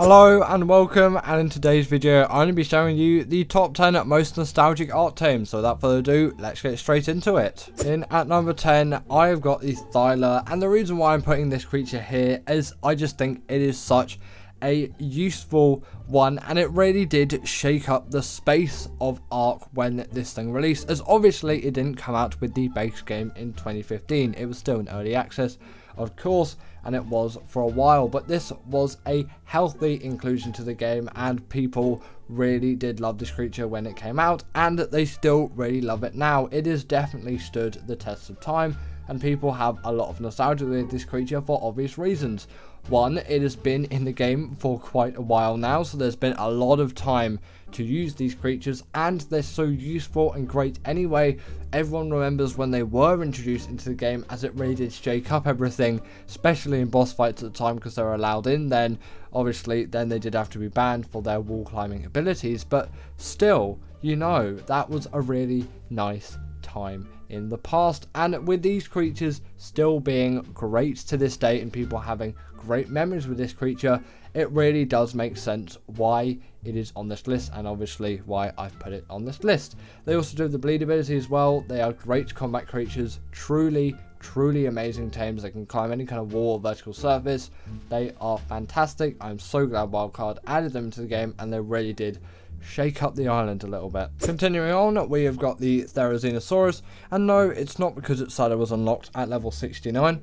Hello and welcome, and in today's video I'm going to be showing you the top 10 most nostalgic Ark Tames. So without further ado, let's get straight into it. In at number 10 I have got the Thyla, and the reason why I'm putting this creature here is I just think it is such a useful one, and it really did shake up the space of Ark when this thing released, as obviously it didn't come out with the base game in 2015. It was still in early access, of course, and it was for a while, but this was a healthy inclusion to the game, and people really did love this creature when it came out, and they still really love it now. It has definitely stood the test of time, and people have a lot of nostalgia with this creature for obvious reasons. One, it has been in the game for quite a while now, so there's been a lot of time to use these creatures, and they're so useful and great anyway. Everyone remembers when they were introduced into the game, as it really did shake up everything, especially in boss fights at the time, because they were allowed in then. Obviously then they did have to be banned for their wall climbing abilities, but still, you know, that was a really nice time in the past. And with these creatures still being great to this day and people having great memories with this creature, it really does make sense why it is on this list, and obviously why I've put it on this list. They also do the bleed ability as well. They are great combat creatures, truly amazing tames. They can climb any kind of wall or vertical surface. They are fantastic. I'm so glad Wildcard added them to the game, and they really did shake up the island a little bit. Continuing on, we have got the Therizinosaurus, and no, it's not because its side was unlocked at level 69.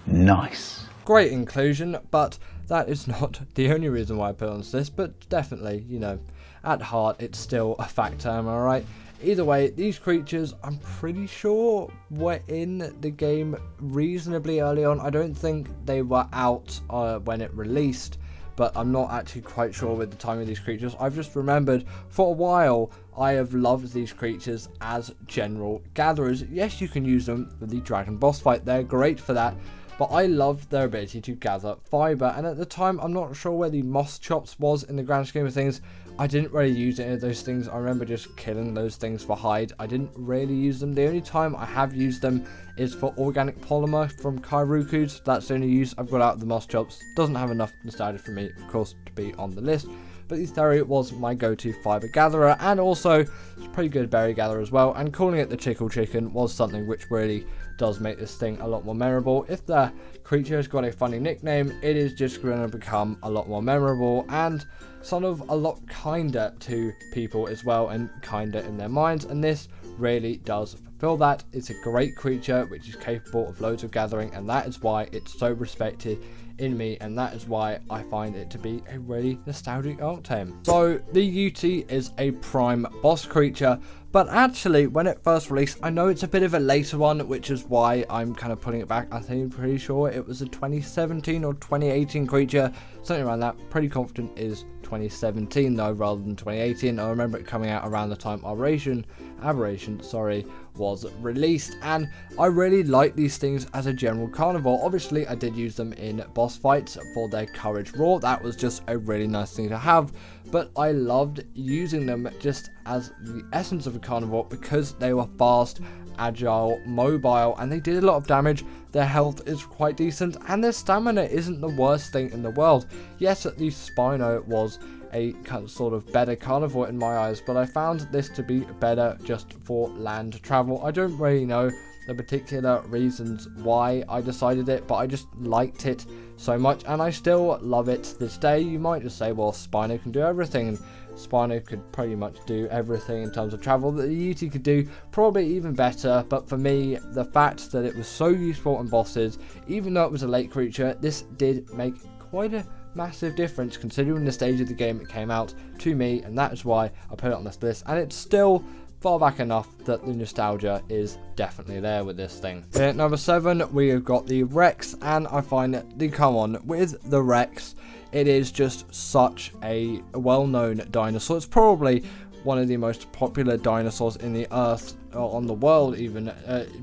Nice. Great inclusion, but that is not the only reason why I put it on this list, but definitely, you know, at heart it's still a factor, am I right? Either way, these creatures, I'm pretty sure, were in the game reasonably early on. I don't think they were out when it released, but I'm not actually quite sure with the timing of these creatures. I've just remembered for a while I have loved these creatures as general gatherers. Yes, you can use them for the dragon boss fight, they're great for that, but I loved their ability to gather fiber, and at the time I'm not sure where the moss chops was in the grand scheme of things. I didn't really use any of those things. I remember just killing those things for hide. I didn't really use them. The only time I have used them is for organic polymer from Kairukus. That's the only use I've got out of the moss chops. Doesn't have enough nostalgia for me, of course, to be on the list. But the Theri was my go-to fiber gatherer, and also it's a pretty good berry gatherer as well. And calling it the Chickle Chicken was something which really does make this thing a lot more memorable. If the creature has got a funny nickname, it is just going to become a lot more memorable and sort of a lot kinder to people as well, and kinder in their minds, and this really does fulfill that. It's a great creature which is capable of loads of gathering, and that is why it's so respected in me, and that is why I find it to be a really nostalgic Ark Tame. So the UT is a prime boss creature, but actually when it first released, I know it's a bit of a later one, which is why I'm kind of putting it back. I think I'm pretty sure it was a 2017 or 2018 creature, something around that. Pretty confident is 2017 though, rather than 2018. I remember it coming out around the time Aberration was released, and I really like these things as a general carnivore. Obviously I did use them in boss fights for their courage raw. That was just a really nice thing to have, but I loved using them just as the essence of a carnivore because they were fast, agile, mobile, and they did a lot of damage. Their health is quite decent, and their stamina isn't the worst thing in the world. Yes, at least Spino was a kind of sort of better carnivore in my eyes, but I found this to be better just for land travel. I don't really know the particular reasons why I decided it, but I just liked it so much, and I still love it to this day. You might just say, well, Spino can do everything, and Spino could pretty much do everything in terms of travel that the UT could do, probably even better. But for me, the fact that it was so useful on bosses, even though it was a late creature, this did make quite a massive difference considering the stage of the game it came out to me, and that is why I put it on this list. And it's still far back enough that the nostalgia is definitely there with this thing. At number 7 we have got the Rex, and I find that come on with the Rex, it is just such a well-known dinosaur. It's probably one of the most popular dinosaurs in the earth, or on the world even,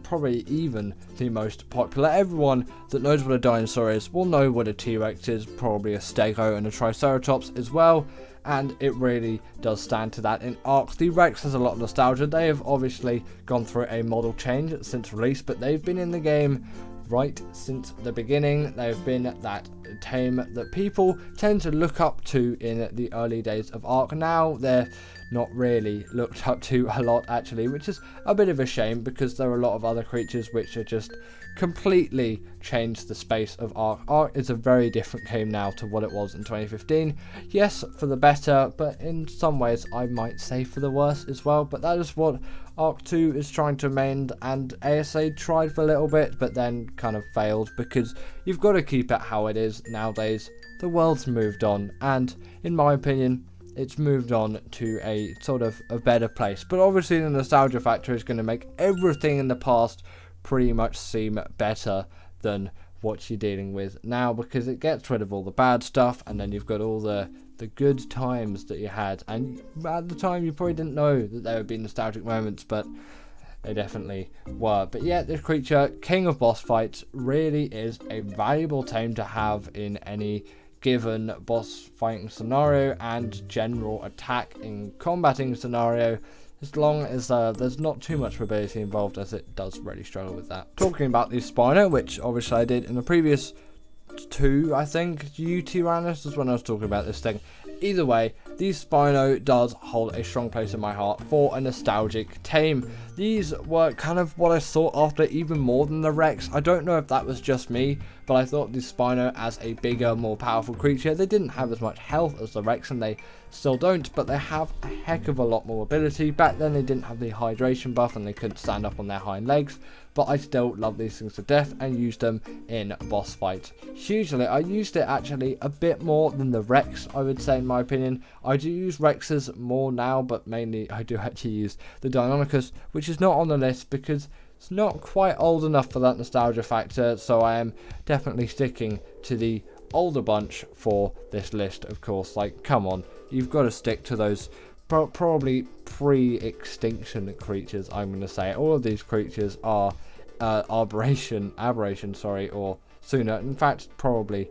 probably even the most popular. Everyone that knows what a dinosaur is will know what a T-Rex is, probably a Stego and a Triceratops as well, and it really does stand to that in Ark. The Rex has a lot of nostalgia. They have obviously gone through a model change since release, but they've been in the game right since the beginning. They've been that tame that people tend to look up to in the early days of Ark. Now they're not really looked up to a lot actually, which is a bit of a shame because there are a lot of other creatures which are just completely changed the space of Ark. Ark is a very different game now to what it was in 2015. Yes, for the better, but in some ways I might say for the worse as well. But that is what Ark 2 is trying to amend, and ASA tried for a little bit but then kind of failed because you've got to keep it how it is nowadays. The world's moved on, and in my opinion it's moved on to a sort of a better place. But obviously the nostalgia factor is going to make everything in the past pretty much seem better than what you're dealing with now, because it gets rid of all the bad stuff and then you've got all the good times that you had, and at the time you probably didn't know that there would be nostalgic moments, but they definitely were. But yeah, this creature, king of boss fights, really is a valuable tame to have in any given boss fighting scenario and general attack in combating scenario, as long as there's not too much mobility involved, as it does really struggle with that. Talking about the Spino, which obviously I did in the previous 2, I think, UT Ranus is when I was talking about this thing. Either way, the Spino does hold a strong place in my heart for a nostalgic tame. These were kind of what I sought after even more than the Rex. I don't know if that was just me, but I thought the Spino as a bigger, more powerful creature, they didn't have as much health as the Rex, and they still don't, but they have a heck of a lot more mobility. Back then they didn't have the hydration buff and they couldn't stand up on their hind legs, but I still love these things to death and use them in boss fights hugely. I used it actually a bit more than the Rex, I would say, in my opinion. I do use Rexes more now, but mainly I do actually use the Deinonychus, which is not on the list because it's not quite old enough for that nostalgia factor, so I am definitely sticking to the older bunch for this list, of course. Like, come on, you've got to stick to those probably pre-extinction creatures, I'm going to say. All of these creatures are aberration, or sooner. In fact, probably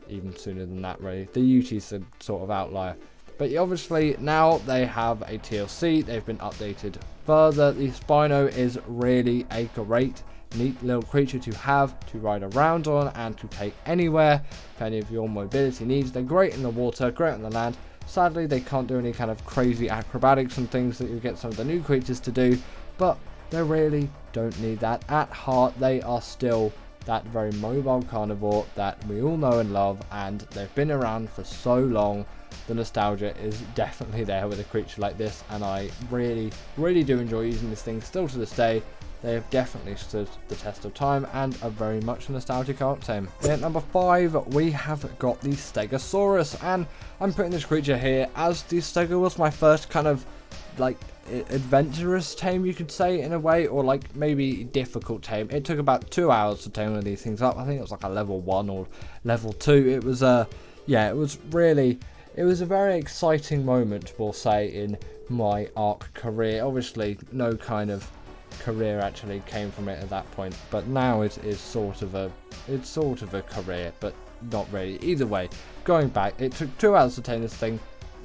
even sooner than that, really. The UT's a sort of outlier. But obviously, now they have a TLC. They've been updated further. The Spino is really a great, neat little creature to have, to ride around on, and to take anywhere for any of your mobility needs. They're great in the water, great on the land. Sadly, they can't do any kind of crazy acrobatics and things that you get some of the new creatures to do, but they really don't need that. At heart, they are still that very mobile carnivore that we all know and love, and they've been around for so long. The nostalgia is definitely there with a creature like this, and I really do enjoy using this thing still to this day. They have definitely stood the test of time and are very much a nostalgic Ark tame. At number 5, we have got the Stegosaurus, and I'm putting this creature here as the Stego was my first kind of like adventurous tame, you could say, in a way, or like maybe difficult tame. It took about 2 hours to tame one of these things up. I think it was like a level 1 or level 2. It was yeah, it was a very exciting moment, we'll say, in my Ark career. Obviously no kind of career actually came from it at that point, but now it is sort of a career, but not really. Either way, going back, it took 2 hours to tame this thing.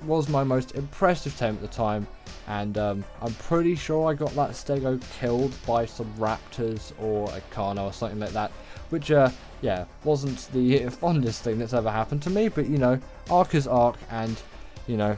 Was my most impressive tame at the time, and I'm pretty sure I got that Stego killed by some raptors or a Carno or something like that, which yeah, wasn't the fondest thing that's ever happened to me. But you know, Ark is Ark, and you know,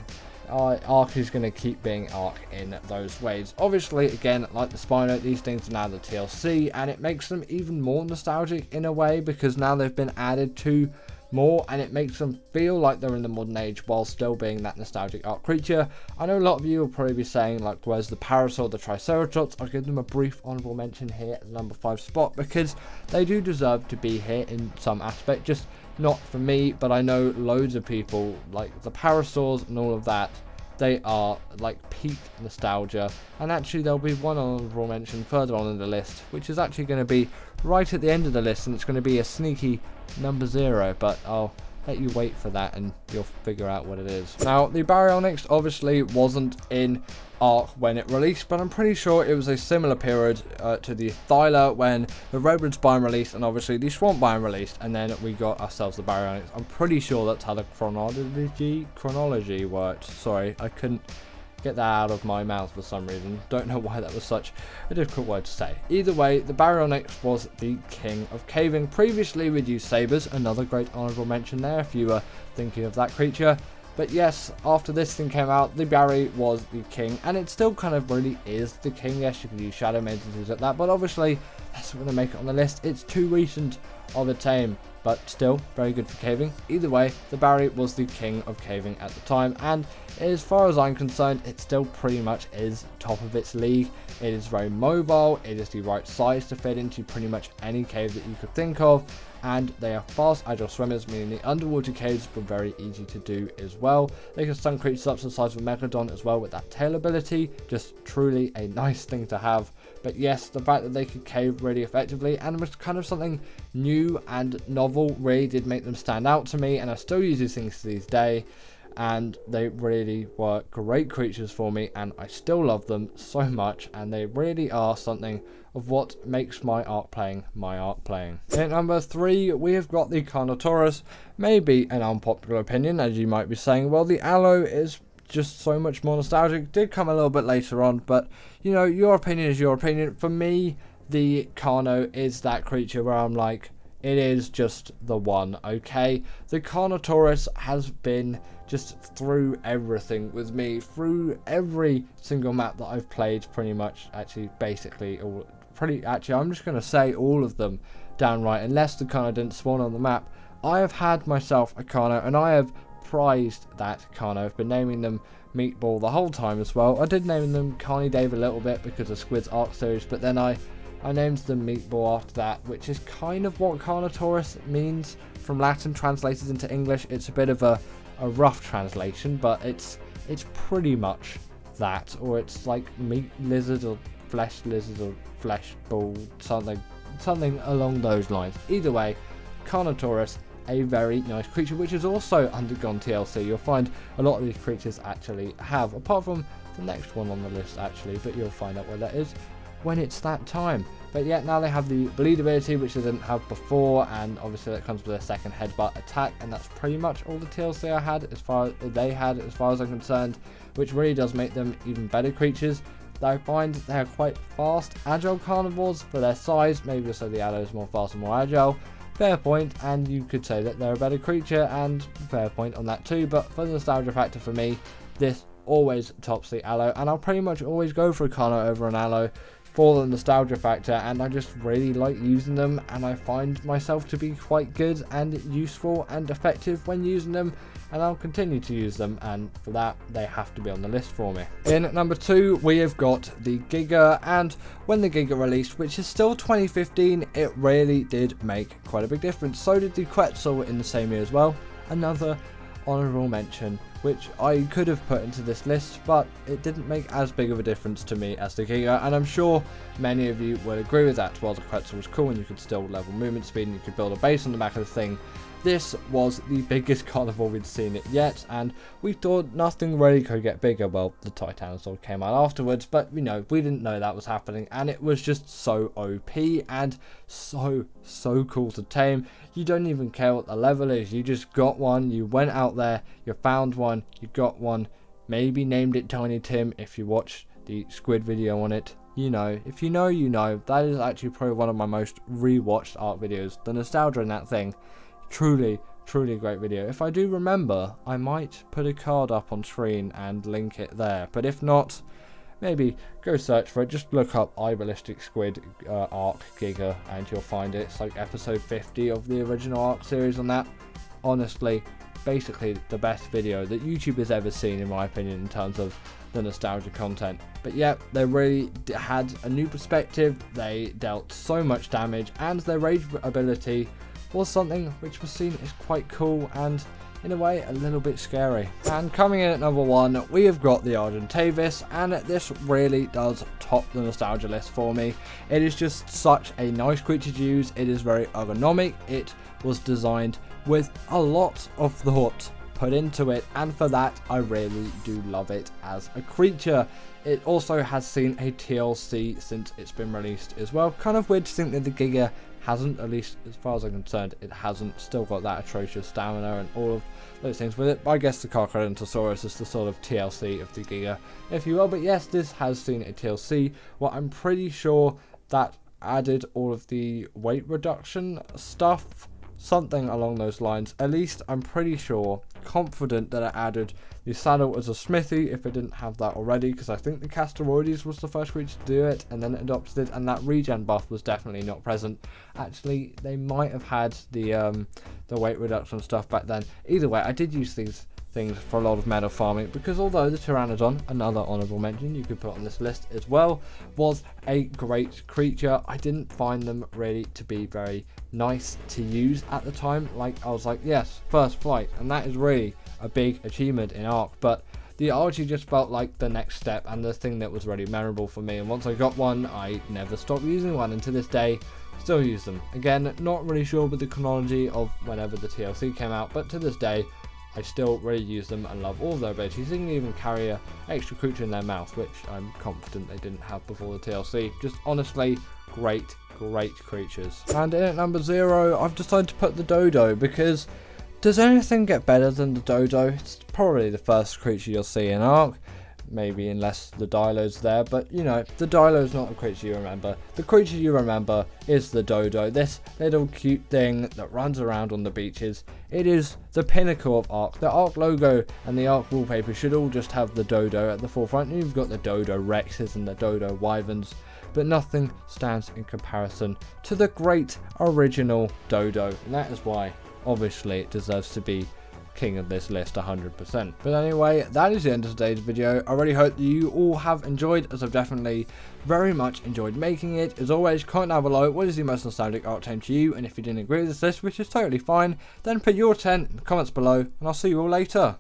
Ark is going to keep being Ark in those ways. Obviously, again, like the Spino, these things are now the TLC, and it makes them even more nostalgic in a way, because now they've been added to more, and it makes them feel like they're in the modern age while still being that nostalgic Ark creature. I know a lot of you will probably be saying, like, where's the Parasaur, the Triceratops? I'll give them a brief honourable mention here at the number 5 spot, because they do deserve to be here in some aspect, just not for me, but I know loads of people, like the Parasaurs and all of that, they are like peak nostalgia. And actually there'll be one honourable mention further on in the list, which is actually going to be right at the end of the list, and it's going to be a sneaky number 0, but I'll let you wait for that and you'll figure out what it is. Now, the Baryonyx obviously wasn't in Ark when it released, but I'm pretty sure it was a similar period to the Thyla when the Redwood biome released, and obviously the Swamp biome released, and then we got ourselves the Baryonyx. I'm pretty sure that's how the chronology worked. Sorry, I couldn't get that out of my mouth for some reason. Don't know why that was such a difficult word to say. Either way, the Baryonyx was the king of caving. Previously we'd used sabers, another great honourable mention there if you were thinking of that creature. But yes, after this thing came out, the Barry was the king, and it still kind of really is the king. Yes, you can use shadow maids and things like that, but obviously that's not going to make it on the list. It's too recent of a tame, but still very good for caving. Either way, the Barry was the king of caving at the time, and as far as I'm concerned, it still pretty much is top of its league. It is very mobile, it is the right size to fit into pretty much any cave that you could think of, and they are fast, agile swimmers, meaning the underwater caves were very easy to do as well. They can stun creatures up to the size of a Megalodon as well with that tail ability, just truly a nice thing to have. But yes, the fact that they could cave really effectively and was kind of something new and novel really did make them stand out to me, and I still use these things to this day. And they really were great creatures for me, and I still love them so much, and they really are something of what makes my Ark playing my Ark playing. At number 3, we have got the Carnotaurus. Maybe an unpopular opinion, as you might be saying. Well, the Aloe is just so much more nostalgic. Did come a little bit later on, but you know, your opinion is your opinion. For me, the Carno is that creature where I'm like, it is just the one, okay? The Carnotaurus has been just through everything with me, through every single map that I've played, pretty much, actually, basically, all, I'm just going to say all of them downright, unless the Carno didn't spawn on the map. I have had myself a Carno, and I have prized that Carno. I've been naming them Meatball the whole time as well. I did name them Carny Dave a little bit because of Squid's Ark series, but then I named them Meatball after that, which is kind of what Carnotaurus means from Latin translated into English. It's a bit of a rough translation, but it's pretty much that, or it's like meat lizard or flesh lizard or flesh ball, something along those lines. Either way, Carnotaurus, a very nice creature, which has also undergone TLC. You'll find a lot of these creatures actually have, apart from the next one on the list actually, but you'll find out where that is when it's that time. But yet now they have the bleed ability, which they didn't have before, and obviously that comes with a second headbutt attack, and that's pretty much all the TLC I had as far as I'm concerned, which really does make them even better creatures. I find they are quite fast, agile carnivores for their size. Maybe also the Aloe is more fast and more agile. Fair point, and you could say that they're a better creature, and fair point on that too. But for the nostalgia factor for me, this always tops the Aloe, and I'll pretty much always go for a Carno over an Aloe for the nostalgia factor, and I just really like using them, and I find myself to be quite good and useful and effective when using them, and I'll continue to use them, and for that they have to be on the list for me. In at number 2, we have got the Giga, and when the Giga released, which is still 2015, it really did make quite a big difference. So did the Quetzal in the same year as well. Another honourable mention, which I could have put into this list, but it didn't make as big of a difference to me as the Giga, and I'm sure many of you will agree with that. While the Quetzal was cool and you could still level movement speed and you could build a base on the back of the thing, this was the biggest carnivore we'd seen it yet, and we thought nothing really could get bigger. Well, the Titanosaur came out afterwards, but you know, we didn't know that was happening, and it was just so OP and so cool to tame. You don't even care what the level is, you just got one, you went out there, you found one, you got one, maybe named it Tiny Tim if you watched the Squid video on it. You know, if you know, you know. That is actually probably one of my most rewatched Ark videos. The nostalgia in that thing, truly a great video. If I do remember, I might put a card up on screen and link it there, but if not, maybe go search for it. Just look up iBallistic Squid Ark Giga and you'll find it. It's like episode 50 of the original Ark series on that. Honestly, basically the best video that YouTube has ever seen in my opinion in terms of the nostalgia content. But yeah, they really had a new perspective, they dealt so much damage, and their rage ability was something which was seen as quite cool and in a way a little bit scary. And coming in at number 1, we have got the Argentavis, and this really does top the nostalgia list for me. It is just such a nice creature to use. It is very ergonomic. It was designed with a lot of thought put into it, and for that I really do love it as a creature. It also has seen a TLC since it's been released as well. Kind of weird to think that the Giga hasn't, at least as far as I'm concerned, it hasn't still got that atrocious stamina and all of those things with it. But I guess the Carcharodontosaurus is the sort of TLC of the Giga, if you will. But yes, this has seen a TLC. Well, I'm pretty sure that added all of the weight reduction stuff, something along those lines. At least I'm pretty sure, confident that it added the saddle as a smithy if it didn't have that already, because I think the Castoroides was the first creature to do it, and then it adopted it, and that regen buff was definitely not present. Actually, they might have had the weight reduction stuff back then. Either way, I did use these things for a lot of meta farming, because although the Pteranodon, another honourable mention you could put on this list as well, was a great creature, I didn't find them really to be very nice to use at the time. Like, I was like, yes, first flight, and that is really a big achievement in Ark, but the Archie just felt like the next step and the thing that was really memorable for me, and once I got one, I never stopped using one, and to this day, still use them. Again, not really sure with the chronology of whenever the TLC came out, but to this day, I still really use them and love all of their abilities. They can even carry an extra creature in their mouth, which I'm confident they didn't have before the TLC. Just honestly, great creatures. And in at number 0, I've decided to put the Dodo, because does anything get better than the Dodo? It's probably the first creature you'll see in Ark. Maybe unless the Dilo's there, but you know, the Dilo's not the creature you remember. The creature you remember is the Dodo, this little cute thing that runs around on the beaches. It is the pinnacle of Ark. The Ark logo and the Ark wallpaper should all just have the Dodo at the forefront. You've got the Dodo Rexes and the Dodo Wyverns, but nothing stands in comparison to the great original Dodo, and that is why, obviously, it deserves to be king of this list 100%. But anyway, that is the end of today's video. I really hope that you all have enjoyed, as I've definitely very much enjoyed making it. As always, comment down below what is the most nostalgic Ark Tame to you, and if you didn't agree with this list, which is totally fine, then put your 10 in the comments below, and I'll see you all later.